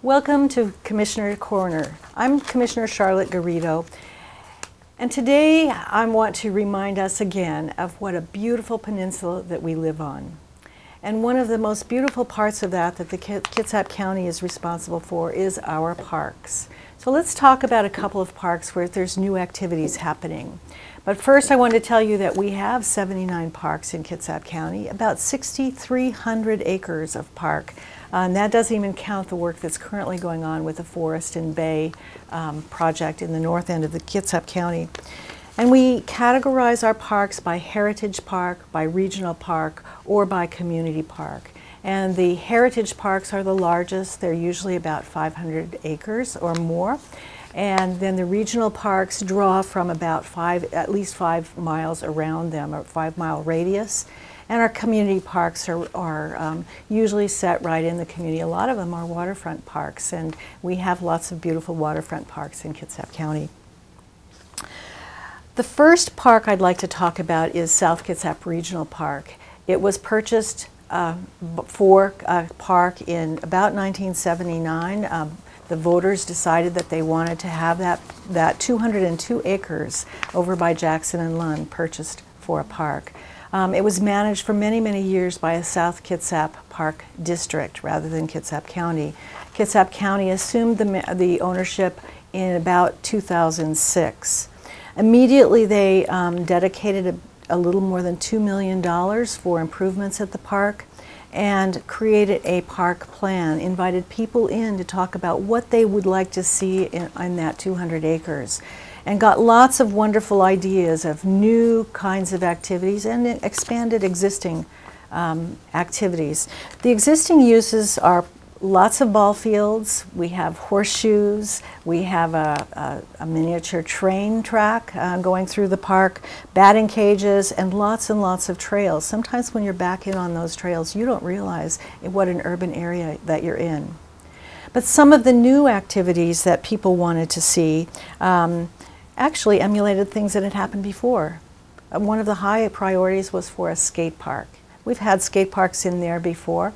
Welcome to Commissioner Corner. I'm Commissioner Charlotte Garrido, and today I want to remind us again of what a beautiful peninsula that we live on. And one of the most beautiful parts of that the Kitsap County is responsible for is our parks. So let's talk about a couple of parks where there's new activities happening. But first I want to tell you that we have 79 parks in Kitsap County, about 6,300 acres of park. And that doesn't even count the work that's currently going on with the Forest and Bay project in the north end of the Kitsap County. And we categorize our parks by heritage park, by regional park, or by community park. And the heritage parks are the largest. They're usually about 500 acres or more. And then the regional parks draw from about at least 5 miles around them, or 5-mile radius. And our community parks are usually set right in the community. A lot of them are waterfront parks, and we have lots of beautiful waterfront parks in Kitsap County. The first park I'd like to talk about is South Kitsap Regional Park. It was purchased for a park in about 1979. The voters decided that they wanted to have that 202 acres over by Jackson and Lund purchased for a park. It was managed for many, many years by a South Kitsap Park District rather than Kitsap County. Kitsap County assumed the ownership in about 2006. Immediately they dedicated a little more than $2 million for improvements at the park and created a park plan, invited people in to talk about what they would like to see in that 200 acres. And got lots of wonderful ideas of new kinds of activities and expanded existing activities. The existing uses are lots of ball fields, we have horseshoes, we have a miniature train track going through the park, batting cages, and lots of trails. Sometimes when you're back in on those trails, you don't realize what an urban area that you're in. But some of the new activities that people wanted to see actually emulated things that had happened before. One of the high priorities was for a skate park. We've had skate parks in there before.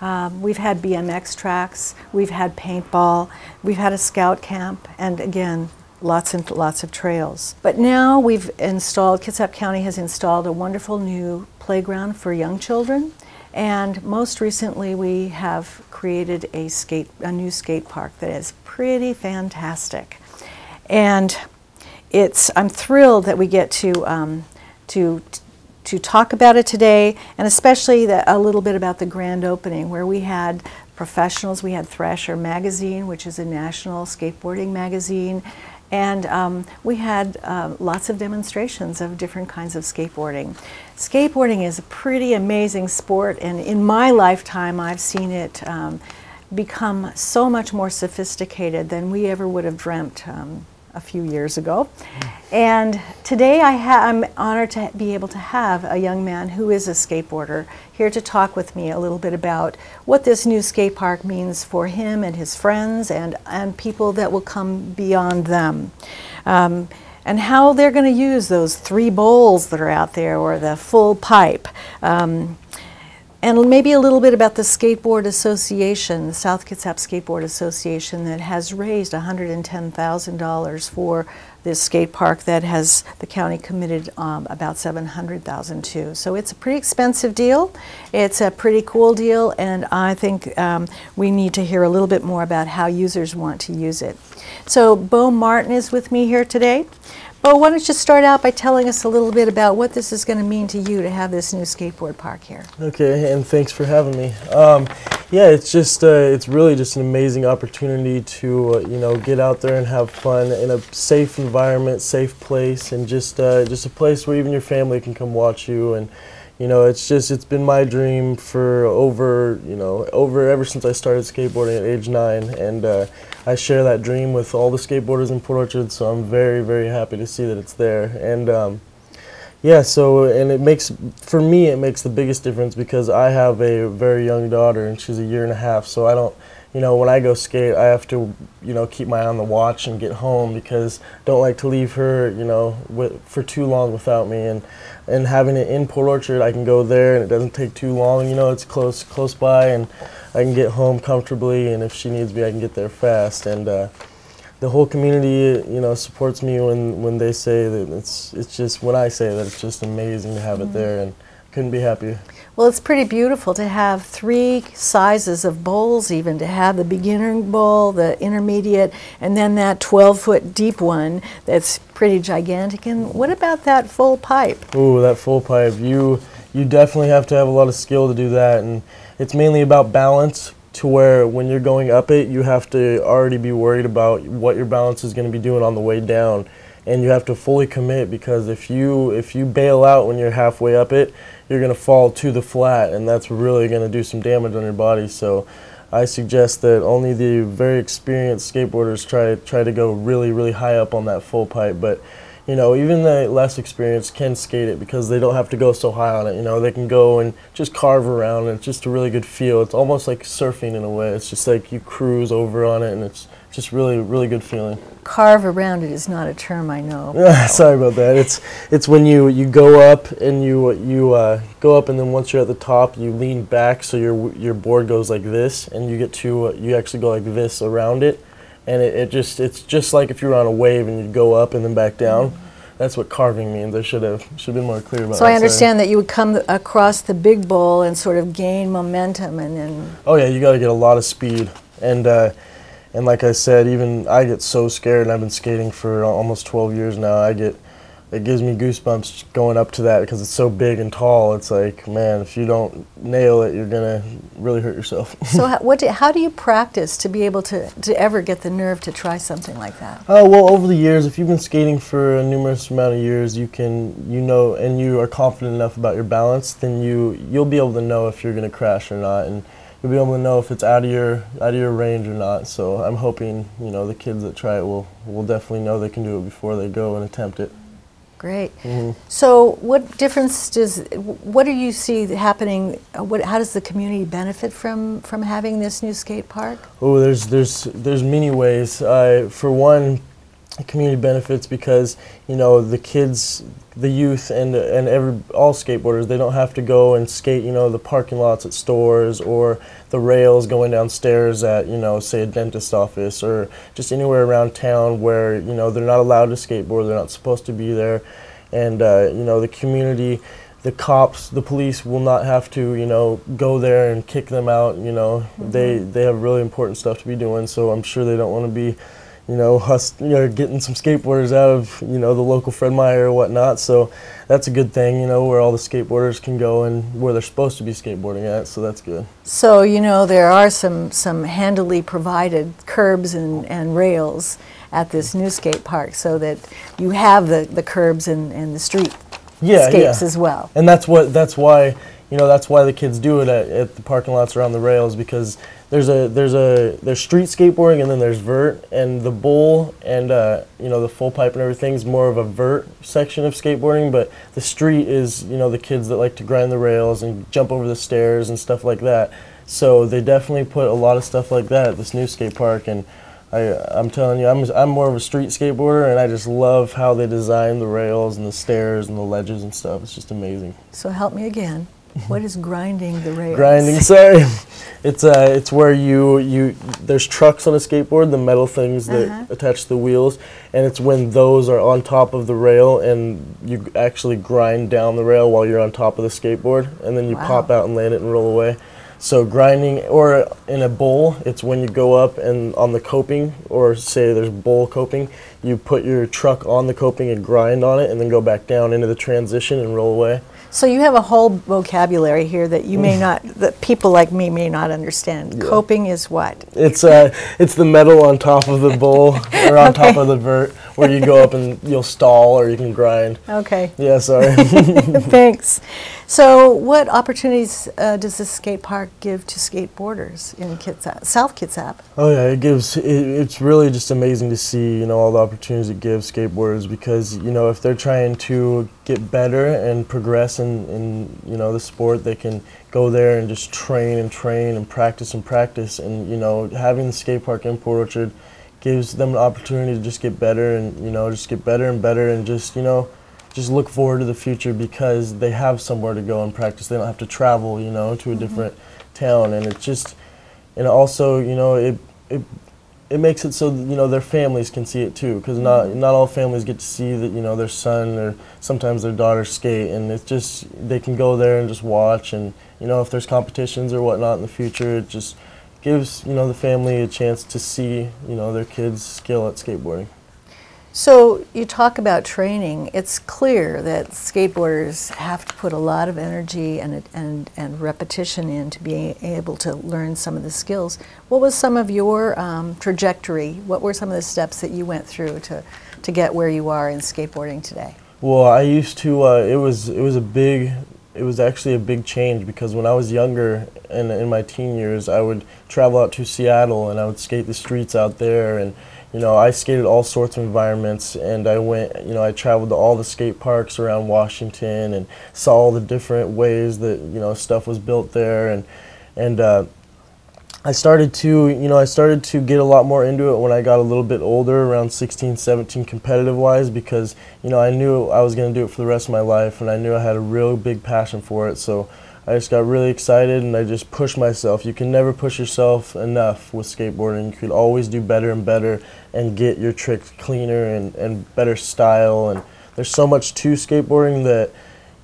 We've had BMX tracks, we've had paintball, we've had a scout camp, and again, lots and lots of trails. But now Kitsap County has installed a wonderful new playground for young children, and most recently we have created a new skate park that is pretty fantastic. And I'm thrilled that we get to talk about it today, and especially a little bit about the grand opening, where we had professionals. We had Thrasher Magazine, which is a national skateboarding magazine, and we had lots of demonstrations of different kinds of skateboarding. Skateboarding is a pretty amazing sport, and in my lifetime I've seen it become so much more sophisticated than we ever would have dreamt a few years ago. And today I'm honored to be able to have a young man who is a skateboarder here to talk with me a little bit about what this new skate park means for him and his friends and people that will come beyond them. And how they're going to use those 3 bowls that are out there, or the full pipe. And maybe a little bit about the Skateboard Association, the South Kitsap Skateboard Association, that has raised $110,000 for this skate park that the county committed about $700,000 to. So it's a pretty expensive deal. It's a pretty cool deal, and I think we need to hear a little bit more about how users want to use it. So Bo Martin is with me here today. Bo, why don't you start out by telling us a little bit about what this is going to mean to you to have this new skateboard park here. Okay, and thanks for having me. Yeah, it's really just an amazing opportunity to get out there and have fun in a safe environment, safe place, and just a place where even your family can come watch you. And it's been my dream for ever since I started skateboarding at age 9, and I share that dream with all the skateboarders in Port Orchard, so I'm very, very happy to see that it's there. And yeah, for me it makes the biggest difference because I have a very young daughter and she's a 1.5 years, so I don't you know, when I go skate, I have to, you know, keep my eye on the watch and get home because I don't like to leave her, you know, for too long without me. And having it in Port Orchard, I can go there and it doesn't take too long. You know, it's close by, and I can get home comfortably. And if she needs me, I can get there fast. And the whole community, you know, supports me when they say that it's just, when I say that, it's just amazing to have it there, and couldn't be happier. Well, it's pretty beautiful to have 3 sizes of bowls, even to have the beginner bowl, the intermediate, and then that 12-foot deep one that's pretty gigantic. And what about that full pipe? Ooh, that full pipe. You definitely have to have a lot of skill to do that, and it's mainly about balance, to where when you're going up it, you have to already be worried about what your balance is going to be doing on the way down. And you have to fully commit, because if you bail out when you're halfway up it, you're going to fall to the flat, and that's really going to do some damage on your body. So I suggest that only the very experienced skateboarders try to go really, really high up on that full pipe. But you know, even the less experienced can skate it because they don't have to go so high on it. You know, they can go and just carve around, and it's just a really good feel. It's almost like surfing in a way. It's just like you cruise over on it, and it's just really, really good feeling. Carve around it is not a term I know. Sorry about that. It's when you go up, and you go up, and then once you're at the top, you lean back so your board goes like this, and you get to you actually go like this around it. And it's just like if you were on a wave and you'd go up and then back down. That's what carving means. I should have been more clear about that. So I understand that you would come across the big bowl and sort of gain momentum, and then... Oh yeah, you got to get a lot of speed. And like I said, even I get so scared, and I've been skating for almost 12 years now. It gives me goosebumps going up to that because it's so big and tall. It's like, man, if you don't nail it, you're going to really hurt yourself. So how do you practice to be able to ever get the nerve to try something like that? Well, over the years, if you've been skating for a numerous amount of years, you know, and you are confident enough about your balance, then you'll be able to know if you're going to crash or not, and you'll be able to know if it's out of your range or not. So I'm hoping, you know, the kids that try it will definitely know they can do it before they go and attempt it. Great. So what do you see happening, how does the community benefit from having this new skate park? Oh, there's many ways. For one, community benefits because, you know, the kids, the youth, and all skateboarders, they don't have to go and skate, you know, the parking lots at stores or the rails going downstairs at, you know, say a dentist's office or just anywhere around town where, you know, they're not allowed to skateboard, they're not supposed to be there. And, you know, the community, the cops, the police will not have to, you know, go there and kick them out. You know, they have really important stuff to be doing, so I'm sure they don't want to be, you know, getting some skateboarders out of, you know, the local Fred Meyer or whatnot. So that's a good thing, you know, where all the skateboarders can go and where they're supposed to be skateboarding at. So that's good. So, you know, there are some handily provided curbs and rails at this new skate park, so that you have the curbs and the street skates as well. And that's why the kids do it at the parking lots around the rails, because there's street skateboarding, and then there's vert, and the bowl and you know, the full pipe and everything is more of a vert section of skateboarding, but the street is, you know, the kids that like to grind the rails and jump over the stairs and stuff like that. So they definitely put a lot of stuff like that at this new skate park, and I'm telling you, I'm more of a street skateboarder, and I just love how they design the rails and the stairs and the ledges and stuff. It's just amazing. So help me again. What is grinding the rails? Grinding, sorry. It's where there's trucks on a skateboard, the metal things that attach to the wheels, and it's when those are on top of the rail and you actually grind down the rail while you're on top of the skateboard, and then you pop out and land it and roll away. So grinding, or in a bowl, it's when you go up and on the coping, or say there's bowl coping, you put your truck on the coping and grind on it, and then go back down into the transition and roll away. So you have a whole vocabulary here that you may not, that people like me may not understand. Yeah. Coping is what? It's the metal on top of the bowl, or on top of the vert, where you go up and you'll stall or you can grind. Okay. Yeah, sorry. Thanks. So what opportunities does this skate park give to skateboarders in Kitsap, South Kitsap? Oh yeah, it's really just amazing to see, all the opportunities it gives skateboarders, because, if they're trying to get better and progress in the sport, they can go there and just train and practice and practice. And, having the skate park in Port Orchard gives them an opportunity to just get better and, just get better and better and just look forward to the future, because they have somewhere to go and practice. They don't have to travel, to a different town. And it's just, and also, it makes it so that, their families can see it too, because not all families get to see that, their son or sometimes their daughter skate, and it's just, they can go there and just watch. And, if there's competitions or whatnot in the future, it just gives, the family a chance to see, their kids' skill at skateboarding. So you talk about training. It's clear that skateboarders have to put a lot of energy and repetition in to be able to learn some of the skills. What was some of your trajectory? What were some of the steps that you went through to get where you are in skateboarding today? Well, I used to. It was actually a big change, because when I was younger and in my teen years, I would travel out to Seattle and I would skate the streets out there, and I skated all sorts of environments, and I traveled to all the skate parks around Washington and saw all the different ways that, stuff was built there. And I started to get a lot more into it when I got a little bit older, around 16, 17, competitive-wise, because, I knew I was going to do it for the rest of my life, and I knew I had a real big passion for it. So I just got really excited, and I just pushed myself. You can never push yourself enough with skateboarding. You could always do better and better and get your tricks cleaner and better style. And there's so much to skateboarding that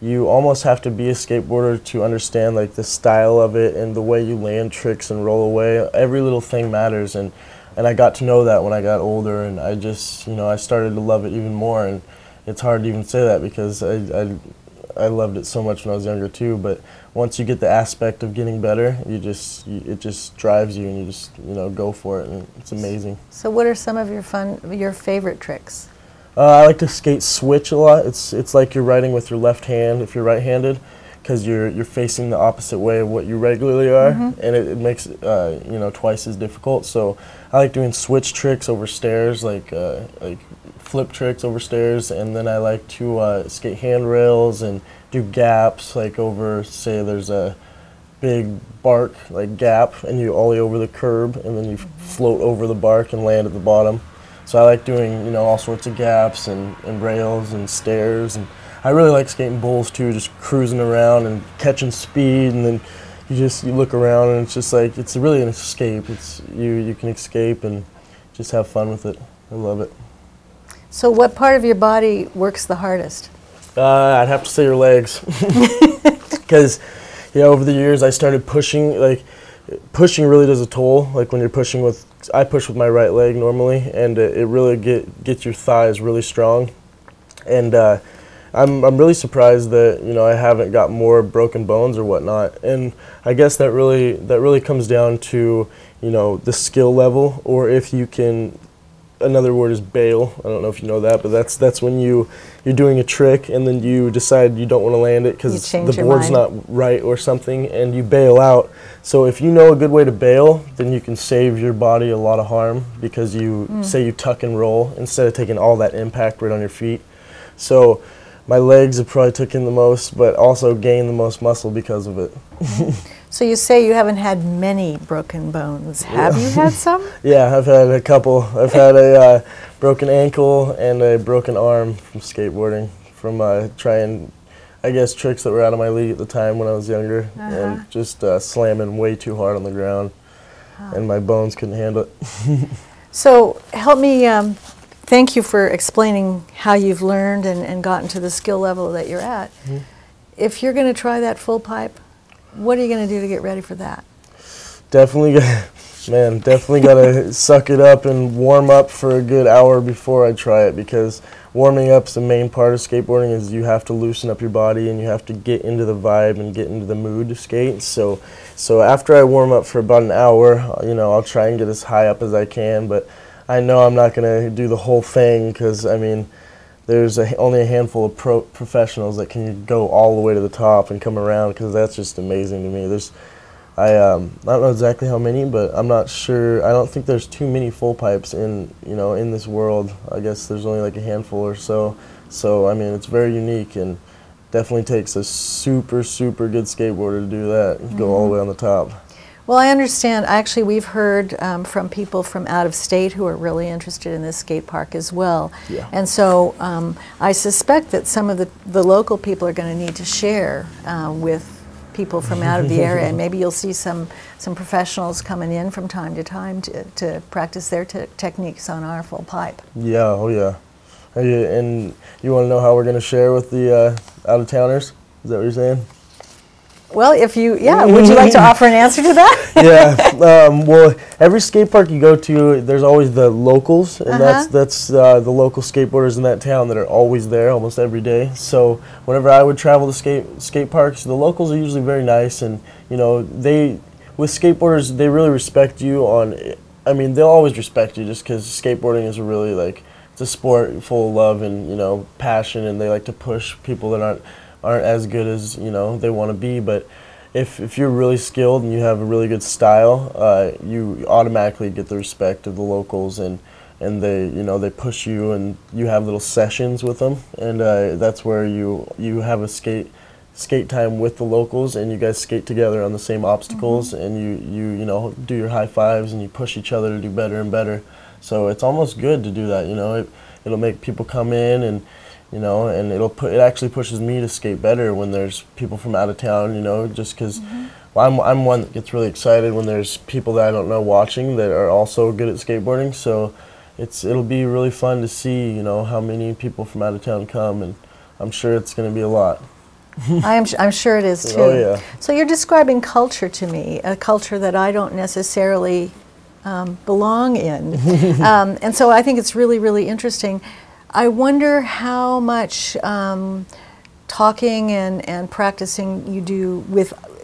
you almost have to be a skateboarder to understand, like, the style of it and the way you land tricks and roll away. Every little thing matters, and I got to know that when I got older, and I just, I started to love it even more. And it's hard to even say that, because I loved it so much when I was younger too, but once you get the aspect of getting better, it just drives you, and you just, go for it, and it's amazing. So what are some of your favorite tricks? I like to skate switch a lot. It's like you're riding with your left hand if you're right-handed, because you're facing the opposite way of what you regularly are, and it makes it twice as difficult. So I like doing switch tricks over stairs, like flip tricks over stairs, and then I like to skate handrails and do gaps, like over, say there's a big bark like gap, and you ollie over the curb, and then you float over the bark and land at the bottom. So I like doing, all sorts of gaps and rails and stairs, and I really like skating bowls too, just cruising around and catching speed, and then you look around, and it's just like, it's really an escape. It's you can escape and just have fun with it. I love it. So what part of your body works the hardest? I'd have to say your legs, because over the years I started pushing. Like, pushing really does a toll. Like, when you're pushing I push with my right leg normally, and it really gets your thighs really strong. And I'm really surprised that I haven't got more broken bones or whatnot. And I guess that really comes down to the skill level, or if you can. Another word is bail. I don't know if you know that, but that's when you're doing a trick and then you decide you don't want to land it because the board's not right or something, and you bail out. So if you know a good way to bail, then you can save your body a lot of harm, because you say you tuck and roll instead of taking all that impact right on your feet. So my legs have probably taken the most, but also gained the most muscle because of it. So you say you haven't had many broken bones. Have you had some? Yeah, I've had a couple. I've had a broken ankle and a broken arm from skateboarding, from trying, I guess, tricks that were out of my league at the time when I was younger, and just slamming way too hard on the ground, and my bones couldn't handle it. So help me, thank you for explaining how you've learned and gotten to the skill level that you're at. If you're going to try that full pipe, what are you going to do to get ready for that? Definitely got to suck it up and warm up for a good hour before I try it, because warming up's the main part of skateboarding. Is you have to loosen up your body and you have to get into the vibe and get into the mood to skate. So after I warm up for about an hour, I'll try and get as high up as I can, but I know I'm not going to do the whole thing because, I mean, there's only a handful of professionals that can go all the way to the top and come around, because that's just amazing to me. I don't know exactly how many, but I'm not sure. I don't think there's too many full pipes in in this world. I guess there's only like a handful or so. So I mean, it's very unique, and definitely takes a super good skateboarder to do that. Go all the way on the top. Well, I understand. Actually, we've heard from people from out of state who are really interested in this skate park as well. Yeah. And so I suspect that some of the local people are going to need to share with people from out of the area, and maybe you'll see some professionals coming in from time to time to practice their techniques on our full pipe. Yeah, oh yeah. And you want to know how we're going to share with the out-of-towners? Is that what you're saying? Well, would you like to offer an answer to that? Yeah, well, every skate park you go to, there's always the locals, and that's the local skateboarders in that town that are always there almost every day. So whenever I would travel to skate parks, the locals are usually very nice, and with skateboarders, they really respect you I mean, they'll always respect you just because skateboarding is really it's a sport full of love and passion, and they like to push people that aren't as good as they want to be. But if you're really skilled and you have a really good style, you automatically get the respect of the locals, and they push you, and you have little sessions with them, and that's where you have a skate time with the locals, and you guys skate together on the same obstacles, and you do your high fives, and you push each other to do better and better. So it's almost good to do that. It'll make people come in, and and it actually pushes me to skate better when there's people from out of town, just because I'm one that gets really excited when there's people that I don't know watching that are also good at skateboarding. So it'll be really fun to see, how many people from out of town come, and I'm sure it's going to be a lot. I'm sure it is too. Oh yeah. So you're describing culture to me, a culture that I don't necessarily belong in, and so I think it's really interesting. I wonder how much talking and practicing you do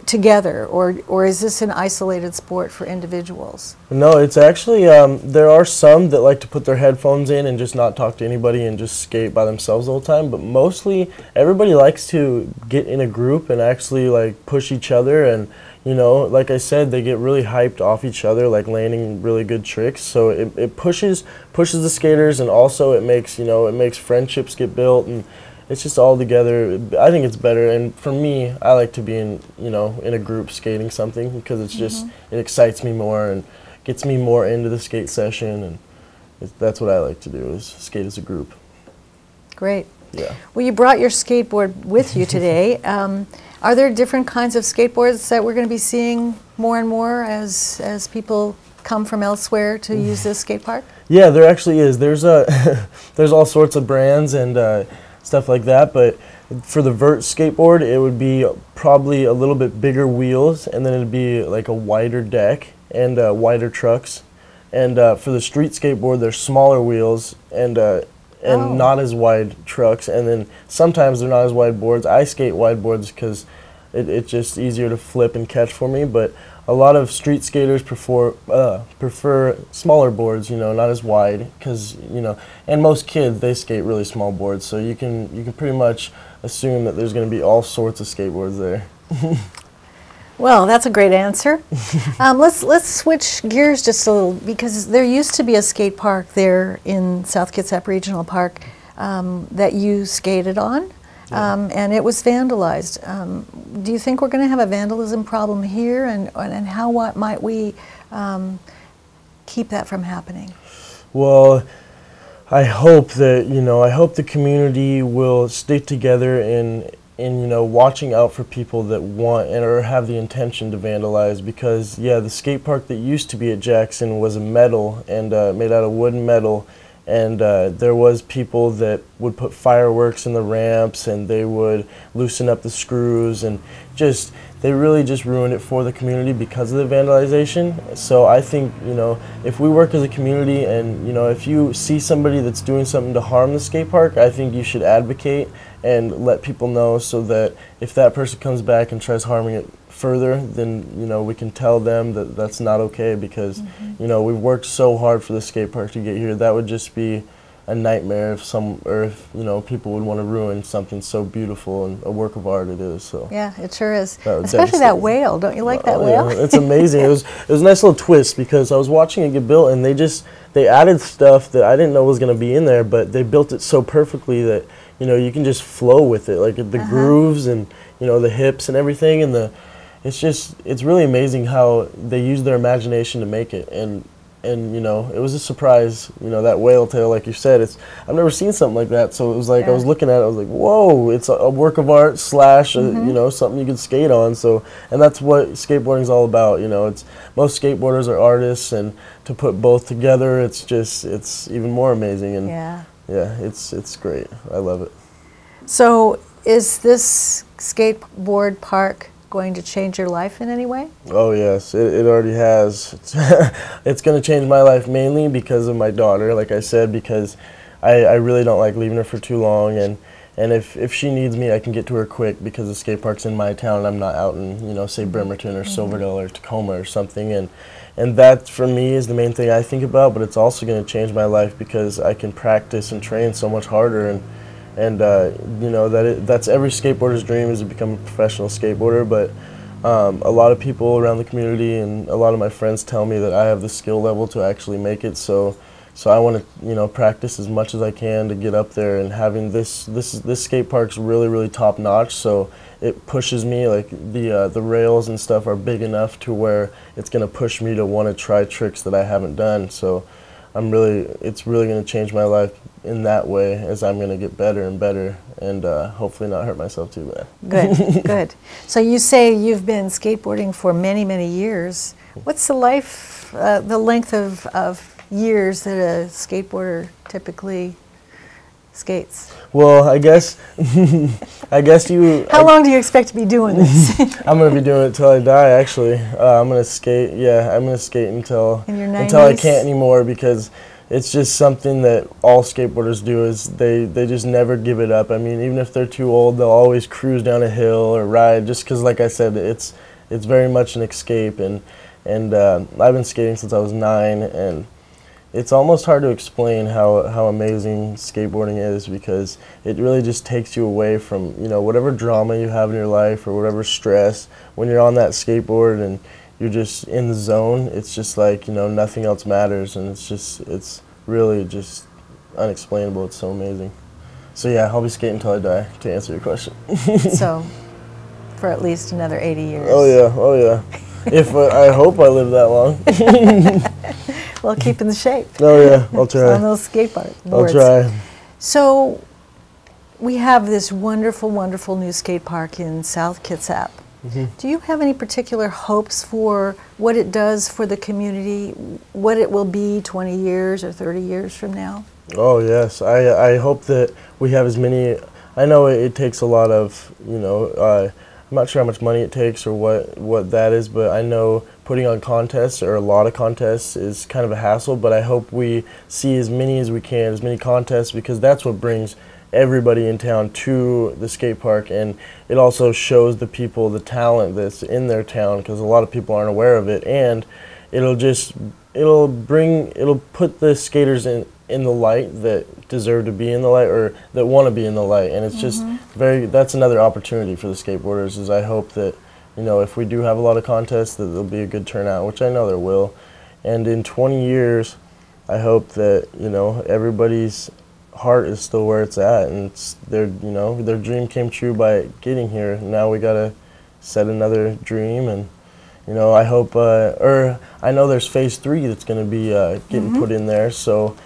together, or is this an isolated sport for individuals? No, it's actually, there are some that like to put their headphones in and just not talk to anybody and just skate by themselves all the time, but mostly everybody likes to get in a group and actually push each other, and like I said, they get really hyped off each other, landing really good tricks. So it pushes the skaters, and also it makes friendships get built, and it's just all together. I think it's better, and for me, I like to be in a group skating something, because it's just it excites me more and gets me more into the skate session, and that's what I like to do, is skate as a group. Great. Yeah. Well, you brought your skateboard with you today. Are there different kinds of skateboards that we're going to be seeing more and more as people come from elsewhere to use this skate park? Yeah, there actually is. There's there's all sorts of brands and stuff like that, but for the vert skateboard, it would be probably a little bit bigger wheels, and then it'd be like a wider deck and wider trucks. And for the street skateboard, there's smaller wheels and not as wide trucks, and then sometimes they're not as wide boards. I skate wide boards because it's just easier to flip and catch for me, but a lot of street skaters prefer smaller boards, not as wide, because and most kids, they skate really small boards, so you can pretty much assume that there's going to be all sorts of skateboards there. Well, that's a great answer. Let's switch gears just a little, because there used to be a skate park there in South Kitsap Regional Park that you skated on, and it was vandalized. Do you think we're going to have a vandalism problem here, and how might we keep that from happening? Well, I hope that I hope the community will stick together in watching out for people that want or have the intention to vandalize, because the skate park that used to be at Jackson was a metal and made out of wood and metal, and there was people that would put fireworks in the ramps, and they would loosen up the screws, and they really just ruined it for the community because of the vandalization. So I think if we work as a community, and if you see somebody that's doing something to harm the skate park, I think you should advocate and let people know, so that if that person comes back and tries harming it further, then we can tell them that that's not okay, because we've worked so hard for the skate park to get here. That would just be a nightmare if people would want to ruin something so beautiful and a work of art it is. So yeah, it sure is. Especially that whale. Don't you like that whale? Yeah, it's amazing. It was a nice little twist, because I was watching it get built, and they added stuff that I didn't know was going to be in there, but they built it so perfectly that you can just flow with it, like the grooves and the hips and everything, and it's really amazing how they use their imagination to make it. And it was a surprise, that whale tail, like you said. I've never seen something like that, so it was like, I was looking at it, I was like, whoa, it's a work of art / something you could skate on. So, and that's what skateboarding is all about. Most skateboarders are artists, and to put both together, it's even more amazing. And yeah, it's great. I love it. So, is this skateboard park going to change your life in any way? Oh yes, it already has. It's going to change my life mainly because of my daughter, like I said, because I really don't like leaving her for too long, and if she needs me, I can get to her quick, because the skate park's in my town and I'm not out in say Bremerton or Silverdale or Tacoma or something, and that for me is the main thing I think about. But it's also going to change my life because I can practice and train so much harder, and that's every skateboarder's dream, is to become a professional skateboarder. But a lot of people around the community and a lot of my friends tell me that I have the skill level to actually make it. So I want to practice as much as I can to get up there. And having this skate park's really, really top notch. So it pushes me, like the rails and stuff are big enough to where it's going to push me to want to try tricks that I haven't done. So it's really going to change my life in that way, as I'm going to get better and better, and hopefully not hurt myself too bad. Good, good. So you say you've been skateboarding for many, many years. What's the length of years that a skateboarder typically skates? Well, I guess you. How long do you expect to be doing this? I'm going to be doing it till I die. Actually, I'm going to skate. Yeah, I'm going to skate until I can't anymore, because it's just something that all skateboarders do, is they just never give it up. I mean, even if they're too old, they'll always cruise down a hill or ride, just because, like I said, it's very much an escape. And I've been skating since I was 9, and it's almost hard to explain how amazing skateboarding is, because it really just takes you away from whatever drama you have in your life or whatever stress. When you're on that skateboard and you're just in the zone, it's just like nothing else matters, and it's really just unexplainable. It's so amazing. So yeah, I'll be skating until I die, to answer your question. So for at least another 80 years. Oh yeah. If I hope I live that long. Well, keep in the shape. Oh yeah, I'll try. On those skateboards. I'll try. So we have this wonderful, wonderful new skate park in South Kitsap. Do you have any particular hopes for what it does for the community, what it will be 20 years or 30 years from now? Oh yes, I hope that we have as many. I know it takes a lot of, I'm not sure how much money it takes or what that is, but I know putting on contests, or a lot of contests, is kind of a hassle. But I hope we see as many as we can, as many contests, because that's what brings everybody in town to the skate park, and it also shows the people the talent that's in their town, because a lot of people aren't aware of it, and it'll put the skaters in the light that deserve to be in the light, or that want to be in the light. And it's just that's another opportunity for the skateboarders, is I hope that if we do have a lot of contests, that there'll be a good turnout, which I know there will. And in 20 years, I hope that everybody's heart is still where it's at, and it's their dream came true by getting here. Now we gotta set another dream, and I hope or I know there's phase 3 that's going to be getting put in there, so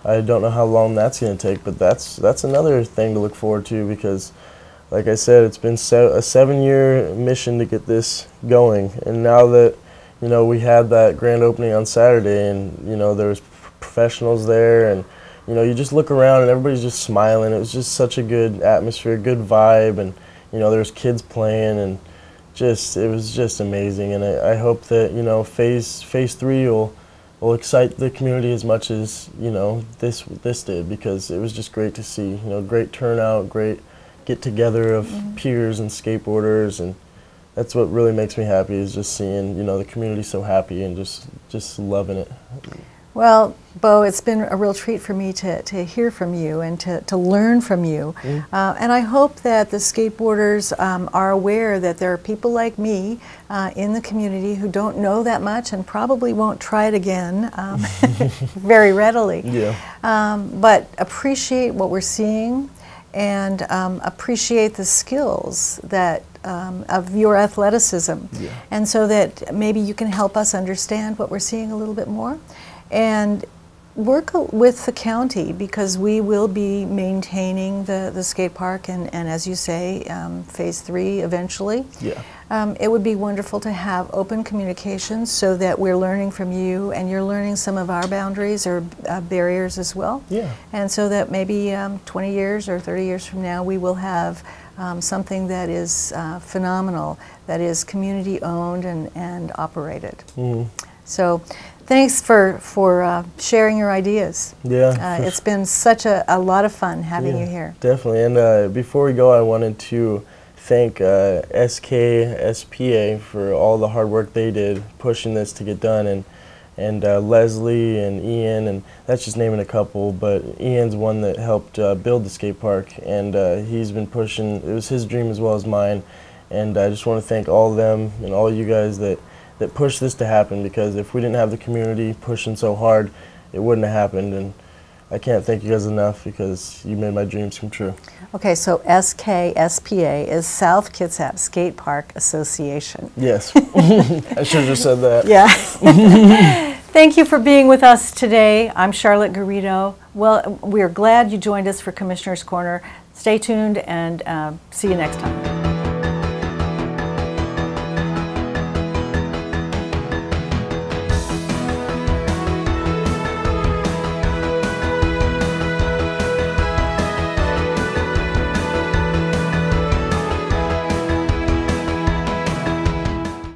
I don't know how long that's going to take, but that's another thing to look forward to, because like I said, it's been a 7-year mission to get this going, and now that we had that grand opening on Saturday, and there was professionals there, and you just look around and everybody's just smiling. It was just such a good atmosphere, good vibe, and there's kids playing, and it was just amazing. And I hope that phase 3 will excite the community as much as this did, because it was just great to see. Great turnout, great get together of peers and skateboarders, and that's what really makes me happy, is just seeing, you know, the community so happy and just loving it. Well, Bo, it's been a real treat for me to hear from you and to learn from you. And I hope that the skateboarders are aware that there are people like me in the community who don't know that much and probably won't try it again very readily. Yeah. But appreciate what we're seeing and appreciate the skills that of your athleticism. Yeah. And so that maybe you can help us understand what we're seeing a little bit more. And work with the county, because we will be maintaining the skate park and as you say, phase 3 eventually. Yeah. It would be wonderful to have open communications so that we're learning from you and you're learning some of our boundaries or barriers as well. Yeah. And so that maybe 20 years or 30 years from now we will have something that is phenomenal, that is community owned and operated. So thanks for sharing your ideas. Yeah. It's been such a lot of fun having you here. Definitely. And before we go, I wanted to thank SKSPA for all the hard work they did pushing this to get done, and Leslie and Ian, and that's just naming a couple, but Ian's one that helped build the skate park, and he's been pushing. It was his dream as well as mine, and I just want to thank all of them and all you guys that pushed this to happen, because if we didn't have the community pushing so hard, it wouldn't have happened, and I can't thank you guys enough, because you made my dreams come true. Okay, so SKSPA is South Kitsap Skate Park Association. Yes. I should have just said that. Yeah. Thank you for being with us today. I'm Charlotte Garrido. Well, we're glad you joined us for Commissioner's Corner. Stay tuned and see you next time.